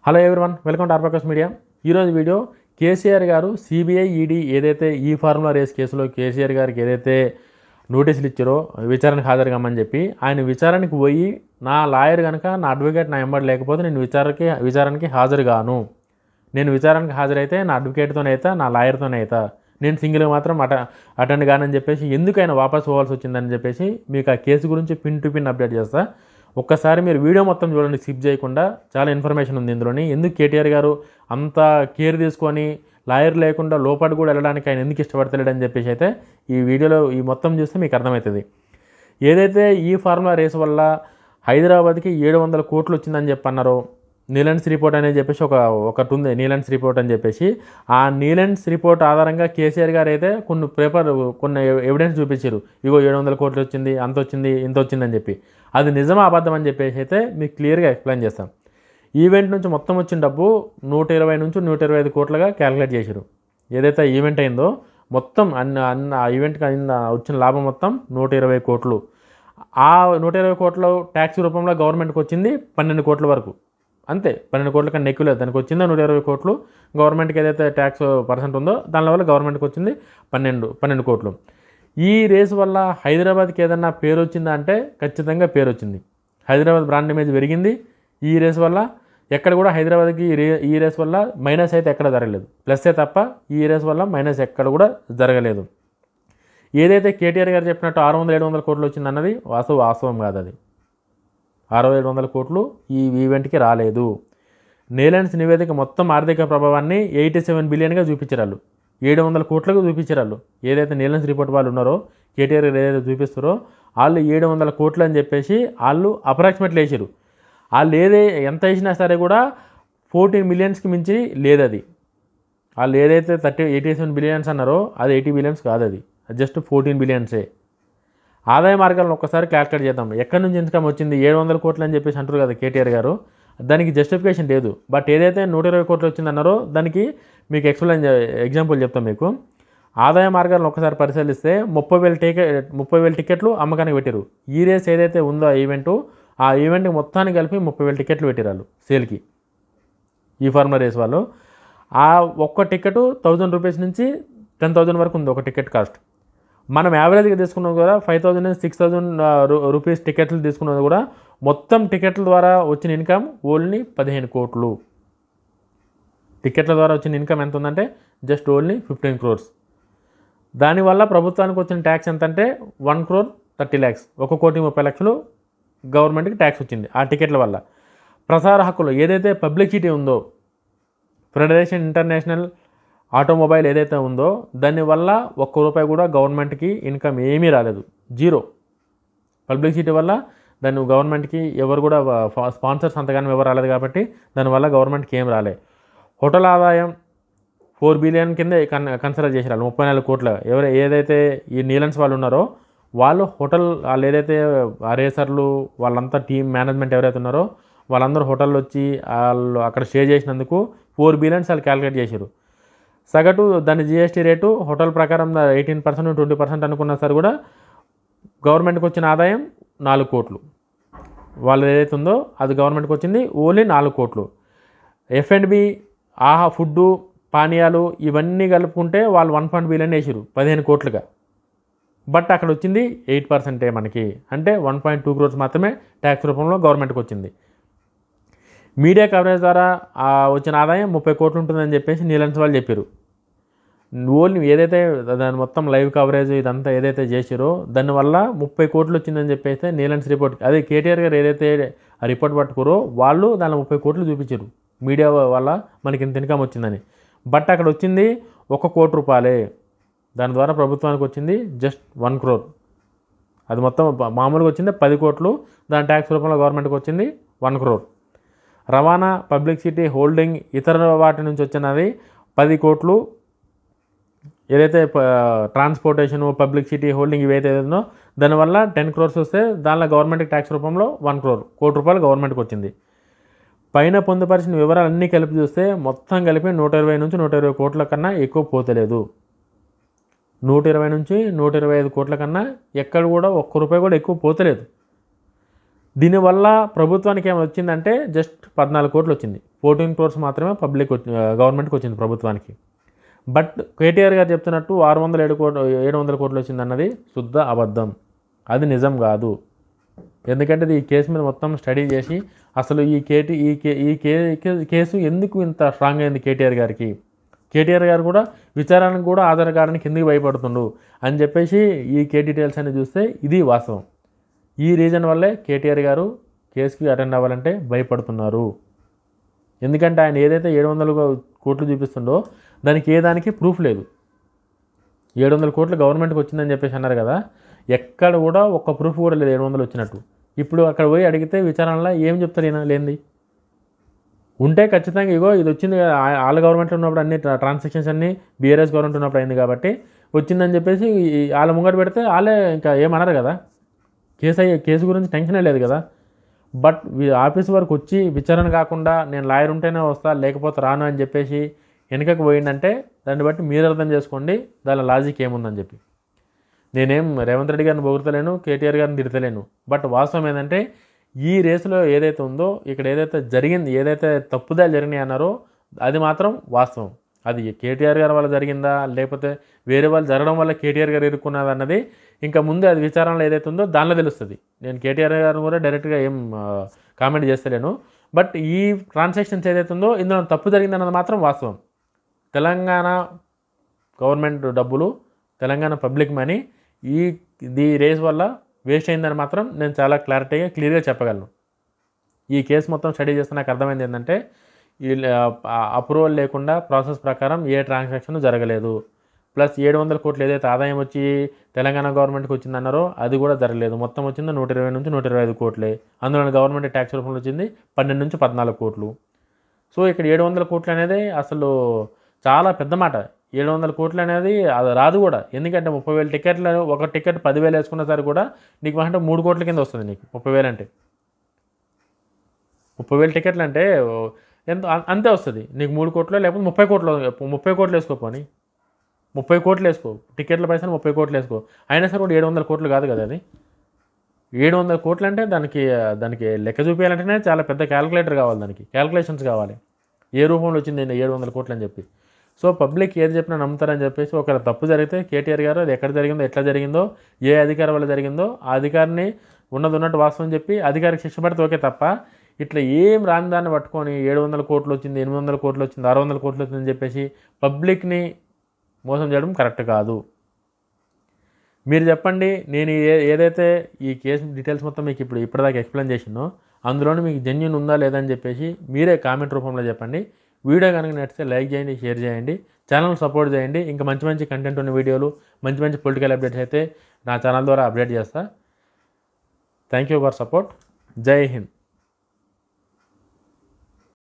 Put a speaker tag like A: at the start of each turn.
A: Hello everyone, welcome to ఆర్పకాస్ media. ఈరోజు video KCR గారు సిబిఐ ఈడీ ఏదైతే ఈ ఫార్ములా రేస్ కేసులో కేసీఆర్ గారికి ఏదైతే నోటీసులు ఇచ్చారో విచారణకు హాజరు కమ్మని చెప్పి, ఆయన విచారణకు పోయి నా లాయర్ కనుక నా అడ్వకేట్ నా ఎంబడి లేకపోతే నేను విచారణకి హాజరు గాను, నేను విచారణకు హాజరైతే నా అడ్వకేట్తోనే అవుతా, నా లాయర్తోనే అవుతా, నేను సింగిల్గా మాత్రం అటెండ్ కానని చెప్పేసి ఎందుకైనా వాపస్ పోవాల్సి వచ్చిందని చెప్పేసి మీకు ఆ కేసు గురించి పిన్ టు పిన్ అప్డేట్ చేస్తా. ఒక్కసారి మీరు వీడియో మొత్తం చూడండి, స్కిప్ చేయకుండా. చాలా ఇన్ఫర్మేషన్ ఉంది ఇందులోని. ఎందుకు కేటీఆర్ గారు అంత కేర్ తీసుకొని లాయర్ లేకుండా లోపల కూడా వెళ్ళడానికి ఆయన ఎందుకు ఇష్టపడతలేడని చెప్పేసి అయితే ఈ వీడియోలో ఈ మొత్తం చూస్తే మీకు అర్థమవుతుంది. ఏదైతే ఈ ఫార్ములా రేసు వల్ల హైదరాబాద్కి 700 కోట్లు వచ్చిందని చెప్పి అన్నారో, నీలెన్స్ రిపోర్ట్ అనేది చెప్పేసి ఒకటి ఉంది, నీలెన్స్ రిపోర్ట్ అని చెప్పేసి. ఆ నీలెన్స్ రిపోర్ట్ ఆధారంగా కేసీఆర్ గారు అయితే కొన్ని ఎవిడెన్స్ చూపించారు. ఇగో 700 కోట్లు వచ్చింది, అంత వచ్చింది, ఇంత వచ్చిందని చెప్పి. అది నిజమా అబద్ధం అని చెప్పేసి అయితే మీకు క్లియర్గా ఎక్స్ప్లెయిన్ చేస్తాం. ఈవెంట్ నుంచి మొత్తం వచ్చిన డబ్బు 120 నుంచి 125 కోట్లుగా క్యాలిక్యులేట్ చేశారు. ఏదైతే ఈవెంట్ అయిందో మొత్తం ఆ ఈవెంట్కి వచ్చిన లాభం మొత్తం 120 కోట్లు. ఆ 120 కోట్లు ట్యాక్స్ రూపంలో గవర్నమెంట్కి వచ్చింది 12 కోట్ల వరకు. అంతే, 12 కోట్ల కన్నా ఎక్కువ లేదు. దానికి వచ్చిందా 120 కోట్లు. గవర్నమెంట్కి ఏదైతే ట్యాక్స్ పర్సెంట్ ఉందో దాని వల్ల గవర్నమెంట్కి వచ్చింది 12 కోట్లు. ఈ రేసు వల్ల హైదరాబాద్కి ఏదన్నా పేరు వచ్చిందా అంటే ఖచ్చితంగా పేరు వచ్చింది. హైదరాబాద్ బ్రాండ్ ఇమేజ్ పెరిగింది ఈ రేసు వల్ల. ఎక్కడ కూడా హైదరాబాద్కి ఈ రేసు వల్ల మైనస్ అయితే ఎక్కడ జరగలేదు, ప్లస్సే తప్ప ఈ రేసు వల్ల మైనస్ ఎక్కడ కూడా జరగలేదు. ఏదైతే కేటీఆర్ గారు చెప్పినట్టు 600-700 కోట్లు వచ్చిందన్నది వాస్తవం కాదు. అది 600-700 కోట్లు ఈ ఈవెంట్కి రాలేదు. నీలెన్స్ నివేదిక మొత్తం ఆర్థిక ప్రభావాన్ని 87 బిలియన్గా చూపించారు. 700 కోట్లకు చూపించారు. ఏదైతే నీలెన్స్ రిపోర్ట్ వాళ్ళు ఉన్నారో, కేటీఆర్ ఏదైతే చూపిస్తారో వాళ్ళు 700 కోట్లు అని చెప్పేసి వాళ్ళు అప్రాక్సిమేట్లీ వేసారు. వాళ్ళు ఎంత వేసినా సరే కూడా 14 మిలియన్స్కి మించి లేదు అది. వాళ్ళు ఏదైతే 87 బిలియన్స్ అన్నారో అది 80 బిలియన్స్ కాదు, అది జస్ట్ 14 బిలియన్సే. ఆదాయ మార్గాలను ఒక్కసారి క్యాల్కులేట్ చేద్దాం. ఎక్కడి నుంచి ఇన్కమ్ వచ్చింది 700 కోట్లు అని చెప్పేసి అంటారు కదా కేటీఆర్ గారు. దానికి జస్టిఫికేషన్ లేదు. బట్ ఏదైతే 120 కోట్లు వచ్చిందన్నారో దానికి మీకు ఎగ్జాంపుల్ చెప్తాం మీకు. ఆదాయ మార్గాలను ఒకసారి పరిశీలిస్తే 30,000 టికెట్లు అమ్మకానికి పెట్టారు. ఈ రేస్ ఏదైతే ఉందో ఆ ఈవెంట్కి మొత్తానికి కలిపి 30,000 టికెట్లు పెట్టారు వాళ్ళు సేల్కి. ఈ ఫార్ములా రేస్ వాళ్ళు ఆ ఒక్క టికెట్ 1000 రూపీస్ నుంచి 10,000 వరకు ఉంది ఒక టికెట్ కాస్ట్. మనం యావరేజ్గా తీసుకున్నది కూడా 5,000 నుంచి 6,000 రూపీస్ టికెట్లు తీసుకున్నది కూడా మొత్తం టికెట్ల ద్వారా వచ్చిన ఇన్కమ్ ఓన్లీ 15 కోట్లు. టికెట్ల ద్వారా వచ్చిన ఇన్కమ్ ఎంత ఉందంటే జస్ట్ ఓన్లీ 15 crores. దానివల్ల ప్రభుత్వానికి వచ్చిన ట్యాక్స్ ఎంత అంటే 1,30 lakhs, 1,30,00,000 గవర్నమెంట్కి ట్యాక్స్ వచ్చింది ఆ టికెట్ల వల్ల. ప్రసార హక్కులు ఏదైతే పబ్లిసిటీ ఉందో, ఫెడరేషన్ ఇంటర్నేషనల్ ఆటోమొబైల్ ఏదైతే ఉందో దానివల్ల ₹1 కూడా గవర్నమెంట్కి ఇన్కమ్ ఏమీ రాలేదు, జీరో. పబ్లిసిటీ వల్ల దాన్ని గవర్నమెంట్కి ఎవరు కూడా స్పాన్సర్స్ అంతగానో ఎవరు రాలేదు కాబట్టి దానివల్ల గవర్నమెంట్కి ఏం రాలే. హోటల్ ఆదాయం 4 బిలియన్ కింద కన్సిడర్ చేశారు. 34 కోట్ల ఏదైతే ఈ నీలెన్స్ వాళ్ళు ఉన్నారో వాళ్ళు వాళ్ళు ఏదైతే రేసర్లు వాళ్ళంతా టీం మేనేజ్మెంట్ ఎవరైతే ఉన్నారో వాళ్ళందరూ హోటల్లో వచ్చి వాళ్ళు అక్కడ స్టే చేసినందుకు 4 బిలియన్స్ వాళ్ళు క్యాలిక్యులేట్ చేశారు. సగటు దాని జిఎస్టీ రేటు హోటల్ ప్రకారం 18%, 20% అనుకున్నా సరే కూడా గవర్నమెంట్కి వచ్చిన ఆదాయం 4 కోట్లు. వాళ్ళు ఏదైతే ఉందో అది గవర్నమెంట్కి వచ్చింది ఓన్లీ 4 కోట్లు. F&B, ఫుడ్డు, పానీయాలు ఇవన్నీ కలుపుకుంటే వాళ్ళు 1 బిలియన్ వేసారు 15 కోట్లుగా. బట్ అక్కడ వచ్చింది 8% మనకి, అంటే 1.2 crores మాత్రమే ట్యాక్స్ రూపంలో గవర్నమెంట్కి వచ్చింది. మీడియా కవరేజ్ ద్వారా వచ్చిన ఆదాయం 30 కోట్లు ఉంటుందని చెప్పేసి నీలెన్స్ వాళ్ళు చెప్పారు. ఓన్లీ ఏదైతే దాని మొత్తం లైవ్ కవరేజ్ ఇదంతా ఏదైతే చేసారో దానివల్ల 30 కోట్లు వచ్చిందని చెప్పేసి నీలెన్స్ రిపోర్ట్, అదే కేటీఆర్ గారు ఏదైతే ఆ రిపోర్ట్ పట్టుకోరో వాళ్ళు దానిలో 30 కోట్లు చూపించారు మీడియా వల్ల మనకి ఇంత ఇన్కమ్ వచ్చిందని. బట్ అక్కడ వచ్చింది ₹1 కోటి. దాని ద్వారా ప్రభుత్వానికి వచ్చింది జస్ట్ 1 crore. అది మొత్తం మామూలుగా వచ్చింది 10 కోట్లు, దాని ట్యాక్స్ రూపంలో గవర్నమెంట్కి వచ్చింది 1 crore. రవాణా, పబ్లిసిటీ, హోల్డింగ్, ఇతర వాటి నుంచి వచ్చినది 10 కోట్లు. ఏదైతే ట్రాన్స్పోర్టేషను, పబ్లిసిటీ, హోల్డింగ్ ఇవైతే ఏదైనా దానివల్ల 10 crores వస్తే దానిలో గవర్నమెంట్కి ట్యాక్స్ రూపంలో 1 crore, ₹1 గవర్నమెంట్కి వచ్చింది. పైన పొందుపరిచిన వివరాలు అన్నీ కలిపి చూస్తే మొత్తం కలిపి 120 నుంచి 120 కోట్ల కన్నా ఎక్కువ పోతలేదు. 120 నుంచి 125 కోట్ల కన్నా ఎక్కడ కూడా ₹1 కూడా ఎక్కువ పోతలేదు. దీనివల్ల ప్రభుత్వానికి ఏమైనా వచ్చిందంటే జస్ట్ 14 కోట్లు వచ్చింది. 14 crores మాత్రమే గవర్నమెంట్కి వచ్చింది ప్రభుత్వానికి. బట్ కేటీఆర్ గారు చెప్తున్నట్టు 700 కోట్లు వచ్చిందన్నది శుద్ధ అబద్ధం. అది నిజం కాదు. ఎందుకంటే ఈ కేసు మీద మొత్తం స్టడీ చేసి అసలు ఈ కేసు ఎందుకు ఇంత స్ట్రాంగ్ అయింది కేటీఆర్ గారు కూడా విచారణకు కూడా ఆధార్ కావడానికి ఎందుకు భయపడుతుండు అని చెప్పేసి ఈ డీటెయిల్స్ అన్ని చూస్తే ఇది వాస్తవం. ఈ రీజన్ వల్లే కేటీఆర్ గారు కేసుకి అటెండ్ అవ్వాలంటే భయపడుతున్నారు. ఎందుకంటే ఆయన ఏదైతే 700 కోట్లు చూపిస్తుండో దానికి దానికి ప్రూఫ్ లేదు. 700 కోట్లు గవర్నమెంట్కి వచ్చిందని చెప్పేసి అన్నారు కదా, ఎక్కడ కూడా ఒక్క ప్రూఫ్ కూడా లేదు 700 వచ్చినట్టు. ఇప్పుడు అక్కడ పోయి అడిగితే విచారణలో ఏం చెప్తారు ఈయన లేనిది. ఉంటే ఖచ్చితంగా ఇగో ఇది వచ్చింది వాళ్ళ గవర్నమెంట్లో ఉన్నప్పుడు అన్ని ట్రాన్సాక్షన్స్ అన్నీ బీఆర్ఎస్ గవర్నమెంట్ ఉన్నప్పుడు అయింది కాబట్టి వచ్చిందని చెప్పేసి వాళ్ళ ముంగట పెడితే వాళ్ళే ఇంకా ఏమన్నారు కదా, కేసు గురించి టెన్షనే లేదు కదా. బట్ ఆఫీస్ వరకు వచ్చి విచారణ కాకుండా నేను లాయర్ ఉంటేనే వస్తా లేకపోతే రాను అని చెప్పేసి వెనుకకు పోయిందంటే దాన్ని బట్టి మీరు అర్థం చేసుకోండి దాని లాజిక్ ఏముందని చెప్పి. నేనేం రేవంత్ రెడ్డి గారిని పొగుడతలేను, కేటీఆర్ గారిని తిడతలేను. బట్ వాస్తవం ఏంటంటే ఈ రేసులో ఏదైతే ఉందో ఇక్కడ ఏదైతే తప్పుదాలు జరిగినాయి అన్నారో అది మాత్రం వాస్తవం. అది కేటీఆర్ గారి వల్ల జరిగిందా లేకపోతే వేరే వాళ్ళు జరగడం వల్ల కేటీఆర్ గారు ఇరుక్కున్నది అన్నది ఇంకా ముందు అది విచారణలో ఏదైతే ఉందో దానిలో తెలుస్తుంది. నేను కేటీఆర్ గారిని కూడా డైరెక్ట్గా ఏం కామెంట్ చేస్తలేను. బట్ ఈ ట్రాన్సాక్షన్స్ ఏదైతే ఉందో ఇందులో తప్పు జరిగిందన్నది మాత్రం వాస్తవం. తెలంగాణ గవర్నమెంట్ డబ్బులు, తెలంగాణ పబ్లిక్ మనీ ఈ రేస్ వల్ల వేస్ట్ అయిందని మాత్రం నేను చాలా క్లియర్గా చెప్పగలను. ఈ కేసు మొత్తం స్టడీ చేస్తే నాకు అర్థమైంది ఏంటంటే అప్రూవల్ లేకుండా ప్రాసెస్ ప్రకారం ఏ ట్రాన్సాక్షన్ జరగలేదు. ప్లస్ 700 కోట్లు ఏదైతే ఆదాయం వచ్చి తెలంగాణ గవర్నమెంట్కి వచ్చిందన్నారో అది కూడా జరగలేదు. మొత్తం వచ్చింది 120 నుంచి 125 కోట్లే. అందులో గవర్నమెంట్ ట్యాక్స్ రూపంలో వచ్చింది 12 నుంచి 14 కోట్లు. సో ఇక్కడ 700 కోట్లు అనేది అసలు చాలా పెద్ద మాట. 700 కోట్లు అనేది అది రాదు కూడా. ఎందుకంటే 30,000 టికెట్లు, ఒక టికెట్ 10,000 వేసుకున్న సరే కూడా నీకు అంటే 3 కోట్ల కింద వస్తుంది నీకు 30,000 అంటే. 30,000 టికెట్లు అంటే ఎంత అంతే వస్తుంది నీకు 3 కోట్లు లేకపోతే 30 కోట్లు వేసుకోపోని 30 కోట్లు వేసుకో, టికెట్ల పైసలు 30 కోట్లు వేసుకో. అయినా సరే కూడా 700 కోట్లు కాదు కదా అది. 700 కోట్లు అంటే దానికి లెక్క చూపించాలంటేనే చాలా పెద్ద క్యాలిక్యులేటర్ కావాలి, దానికి క్యాలిక్యులేషన్స్ కావాలి ఏ రూపంలో వచ్చింది 700 కోట్లు అని చెప్పి. సో పబ్లిక్ ఏది చెప్పినా నమ్ముతారని చెప్పేసి ఒకవేళ తప్పు జరిగితే కేటీఆర్ గారు అది ఎక్కడ జరిగిందో ఎట్లా జరిగిందో ఏ అధికారి వల్ల జరిగిందో ఆ అధికారిని ఉన్నట్టు వాస్తవం చెప్పి అధికారికి శిక్ష పడితే ఓకే తప్ప ఇట్లా ఏం రాని దాన్ని పట్టుకొని 700 కోట్లు వచ్చింది, 800 కోట్లు వచ్చింది, 600 కోట్లు వచ్చిందని చెప్పేసి పబ్లిక్ని మోసం చేయడం కరెక్ట్ కాదు. మీరు చెప్పండి, నేను ఏదైతే ఈ కేసు డీటెయిల్స్ మొత్తం మీకు ఇప్పటిదాకా ఎక్స్ప్లెయిన్ చేసినో అందులోనే మీకు జెన్యూన్ ఉందా లేదని చెప్పేసి మీరే కామెంట్ రూపంలో చెప్పండి. వీడియో కనుక నచ్చితే లైక్ చేయండి, షేర్ చేయండి, ఛానల్ సపోర్ట్ చేయండి. ఇంకా మంచి కంటెంట్ ఉన్న వీడియోలు, మంచి పొలిటికల్ అప్డేట్స్ అయితే నా ఛానల్ ద్వారా అప్డేట్ చేస్తా. Thank you for support. జై హింద్.